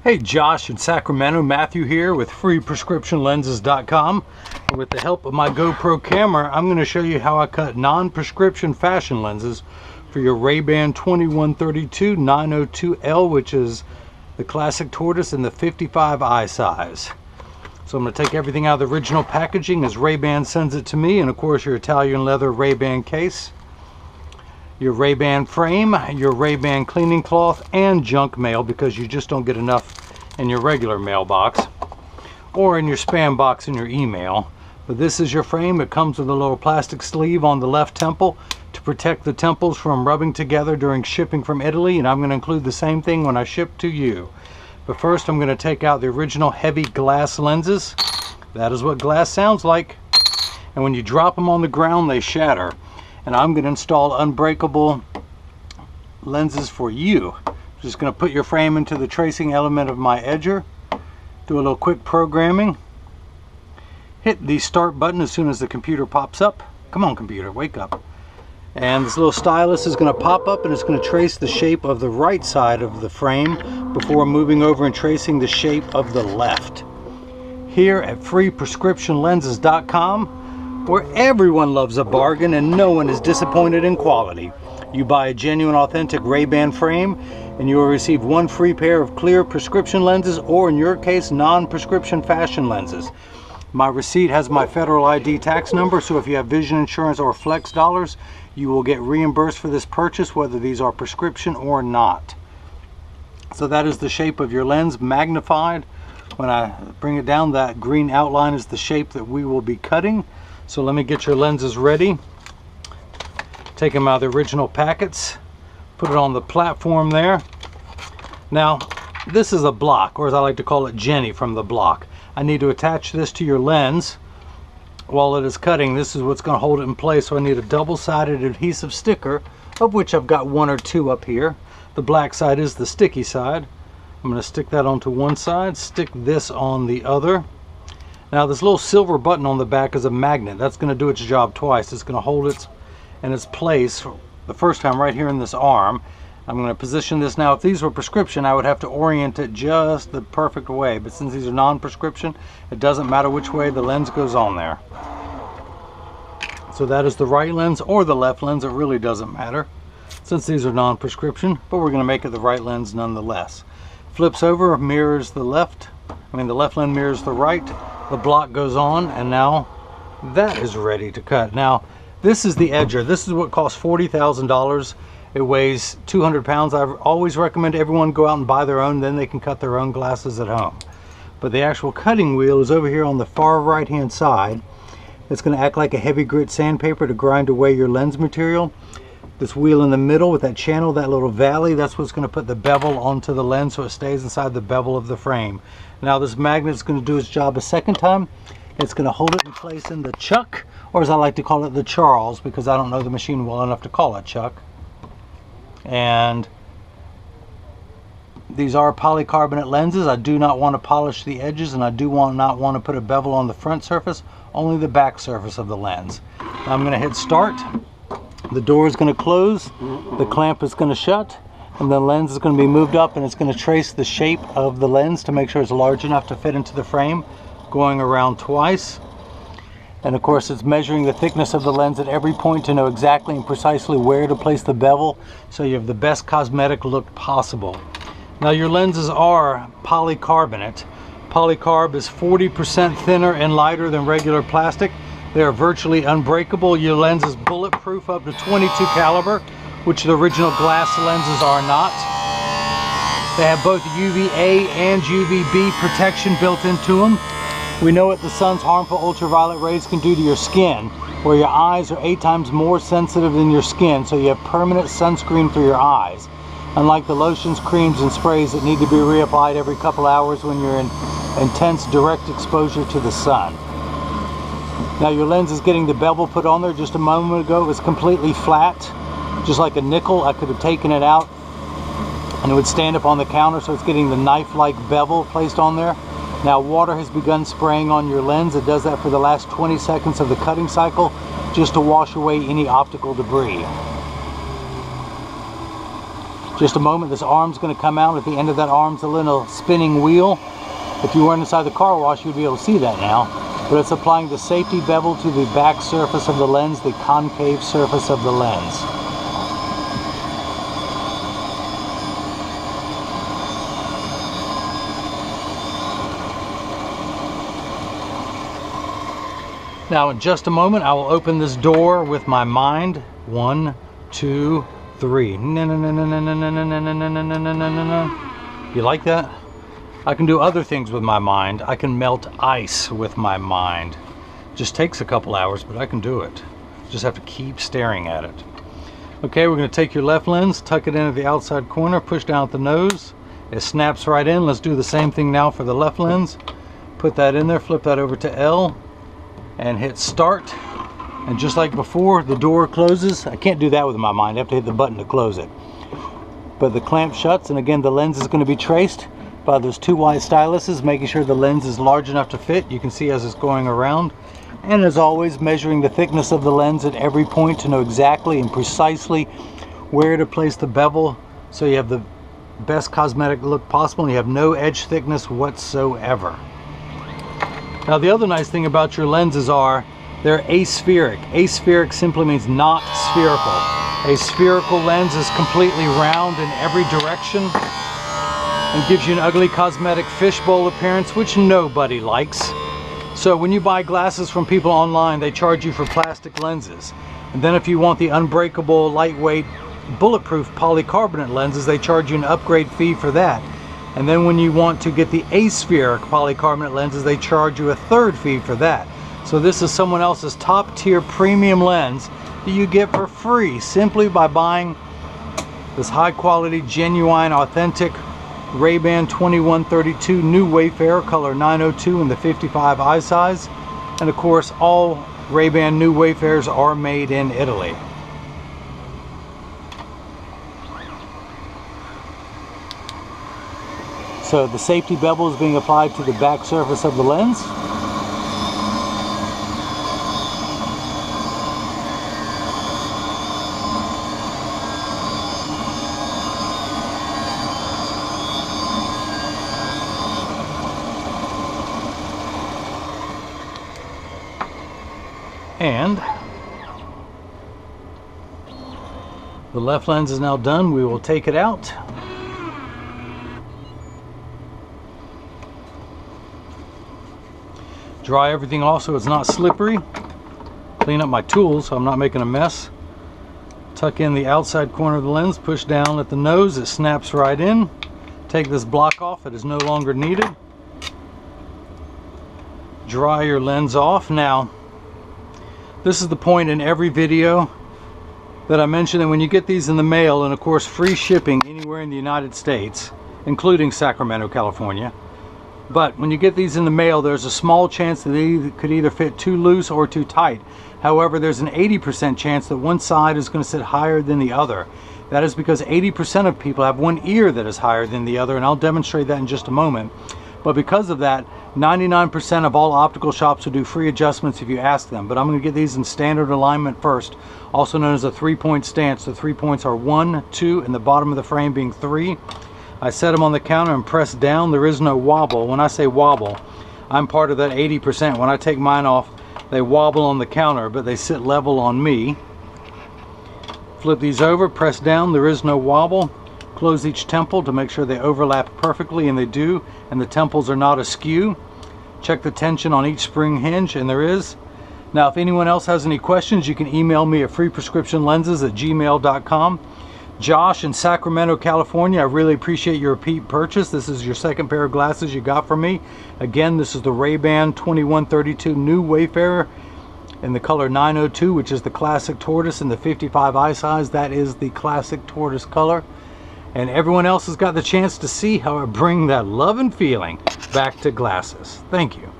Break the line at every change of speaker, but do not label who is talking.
Hey, Josh in Sacramento, Matthew here with freeprescriptionlenses.com. And with the help of my GoPro camera, I'm going to show you how I cut non-prescription fashion lenses for your RayBan 2132-902L, which is the classic tortoise in the 55i size. So I'm going to take everything out of the original packaging as RayBan sends it to me, and of course your Italian leather RayBan case, your RayBan frame, your RayBan cleaning cloth, and junk mail, because you just don't get enough in your regular mailbox or in your spam box in your email. But this is your frame. It comes with a little plastic sleeve on the left temple to protect the temples from rubbing together during shipping from Italy, and I'm going to include the same thing when I ship to you. But first I'm going to take out the original heavy glass lenses. That is what glass sounds like, and when you drop them on the ground they shatter. And I'm going to install unbreakable lenses for you. Just going to put your frame into the tracing element of my edger, do a little quick programming, hit the start button as soon as the computer pops up. Come on, computer, wake up. And this little stylus is going to pop up, and it's going to trace the shape of the right side of the frame before moving over and tracing the shape of the left. Here at freeprescriptionlenses.com, where everyone loves a bargain and no one is disappointed in quality. You buy a genuine, authentic RayBan frame and you will receive one free pair of clear prescription lenses, or in your case, non-prescription fashion lenses. My receipt has my federal ID tax number, so if you have vision insurance or flex dollars, you will get reimbursed for this purchase, whether these are prescription or not. So that is the shape of your lens magnified. When I bring it down, that green outline is the shape that we will be cutting. So let me get your lenses ready. Take them out of the original packets, put it on the platform there. Now, this is a block, or as I like to call it, Jenny from the block. I need to attach this to your lens while it is cutting. This is what's going to hold it in place, so I need a double-sided adhesive sticker, of which I've got one or two up here. The black side is the sticky side. I'm going to stick that onto one side, stick this on the other. Now this little silver button on the back is a magnet. That's going to do its job twice. It's going to hold it in its place the first time right here in this arm. I'm going to position this now. If these were prescription, I would have to orient it just the perfect way. But since these are non-prescription, it doesn't matter which way the lens goes on there. So that is the right lens or the left lens. It really doesn't matter since these are non-prescription, but we're going to make it the right lens nonetheless. Flips over, mirrors the left. The left lens mirrors the right. The block goes on, and now that is ready to cut. Now this is the edger. This is what costs $40,000. It weighs 200 pounds. I always recommend everyone go out and buy their own, then they can cut their own glasses at home. But the actual cutting wheel is over here on the far right hand side. It's going to act like a heavy grit sandpaper to grind away your lens material. This wheel in the middle with that channel, that little valley, that's what's going to put the bevel onto the lens so it stays inside the bevel of the frame. Now this magnet is going to do its job a second time. It's going to hold it in place in the chuck, or as I like to call it, the Charles, because I don't know the machine well enough to call it chuck. And these are polycarbonate lenses. I do not want to polish the edges, and I do not want to put a bevel on the front surface, only the back surface of the lens. Now I'm going to hit start. The door is going to close, the clamp is going to shut, and the lens is going to be moved up, and it's going to trace the shape of the lens to make sure it's large enough to fit into the frame, going around twice. And of course it's measuring the thickness of the lens at every point to know exactly and precisely where to place the bevel, so you have the best cosmetic look possible. Now your lenses are polycarbonate. Polycarb is 40% thinner and lighter than regular plastic. They are virtually unbreakable. Your lens is bulletproof up to 22 caliber, which the original glass lenses are not. They have both UVA and UVB protection built into them. We know what the sun's harmful ultraviolet rays can do to your skin, where your eyes are 8 times more sensitive than your skin, so you have permanent sunscreen for your eyes. Unlike the lotions, creams, and sprays that need to be reapplied every couple hours when you're in intense direct exposure to the sun. Now your lens is getting the bevel put on there. Just a moment ago it was completely flat, just like a nickel. I could have taken it out and it would stand up on the counter, so it's getting the knife-like bevel placed on there. Now water has begun spraying on your lens. It does that for the last 20 seconds of the cutting cycle, just to wash away any optical debris. Just a moment, this arm's going to come out. At the end of that arm's a little spinning wheel. If you weren't inside the car wash, you'd be able to see that now. But it's applying the safety bevel to the back surface of the lens, the concave surface of the lens. Now in just a moment, I will open this door with my mind. 1, 2, 3. No, no, no, no, no, no, no, no, no, no, no, no, no, no, no. You like that? I can do other things with my mind. I can melt ice with my mind. Just takes a couple hours, but I can do it. Just have to keep staring at it. Okay, we're going to take your left lens, tuck it into the outside corner, push down at the nose. It snaps right in. Let's do the same thing now for the left lens. Put that in there, flip that over to L, and hit start. And just like before, the door closes. I can't do that with my mind. I have to hit the button to close it. But the clamp shuts, and again, the lens is going to be traced by those 2 white styluses, making sure the lens is large enough to fit. You can see as it's going around. And as always, measuring the thickness of the lens at every point to know exactly and precisely where to place the bevel, so you have the best cosmetic look possible and you have no edge thickness whatsoever. Now the other nice thing about your lenses are they're aspheric. Aspheric simply means not spherical. A spherical lens is completely round in every direction and gives you an ugly cosmetic fishbowl appearance, which nobody likes. So when you buy glasses from people online, they charge you for plastic lenses. And then if you want the unbreakable, lightweight, bulletproof polycarbonate lenses, they charge you an upgrade fee for that. And then when you want to get the aspheric polycarbonate lenses, they charge you a third fee for that. So this is someone else's top tier premium lens that you get for free simply by buying this high quality, genuine, authentic RayBan 2132 new Wayfarer color 902 in the 55 eye size. And of course, all RayBan new Wayfarers are made in Italy. So the safety bevel is being applied to the back surface of the lens. And the left lens is now done. We will take it out. Dry everything off so it's not slippery. Clean up my tools so I'm not making a mess. Tuck in the outside corner of the lens, push down at the nose, it snaps right in. Take this block off, it is no longer needed. Dry your lens off. Now, this is the point in every video that I mention that when you get these in the mail, and of course free shipping anywhere in the United States, including Sacramento, California, but when you get these in the mail, there's a small chance that they could either fit too loose or too tight. However, there's an 80% chance that one side is going to sit higher than the other. That is because 80% of people have one ear that is higher than the other, and I'll demonstrate that in just a moment. But because of that, 99% of all optical shops will do free adjustments if you ask them. But I'm going to get these in standard alignment first, also known as a 3-point stance. The 3 points are 1, 2, and the bottom of the frame being 3. I set them on the counter and press down. There is no wobble. When I say wobble, I'm part of that 80%. When I take mine off, they wobble on the counter, but they sit level on me. Flip these over, press down. There is no wobble. Close each temple to make sure they overlap perfectly, and they do, and the temples are not askew. Check the tension on each spring hinge, and there is. Now, if anyone else has any questions, you can email me at freeprescriptionlenses@gmail.com. Josh in Sacramento, California, I really appreciate your repeat purchase. This is your second pair of glasses you got from me. Again, this is the RayBan 2132 new Wayfarer in the color 902, which is the classic tortoise in the 55 eye size. That is the classic tortoise color. And everyone else has got the chance to see how I bring that love and feeling back to glasses. Thank you.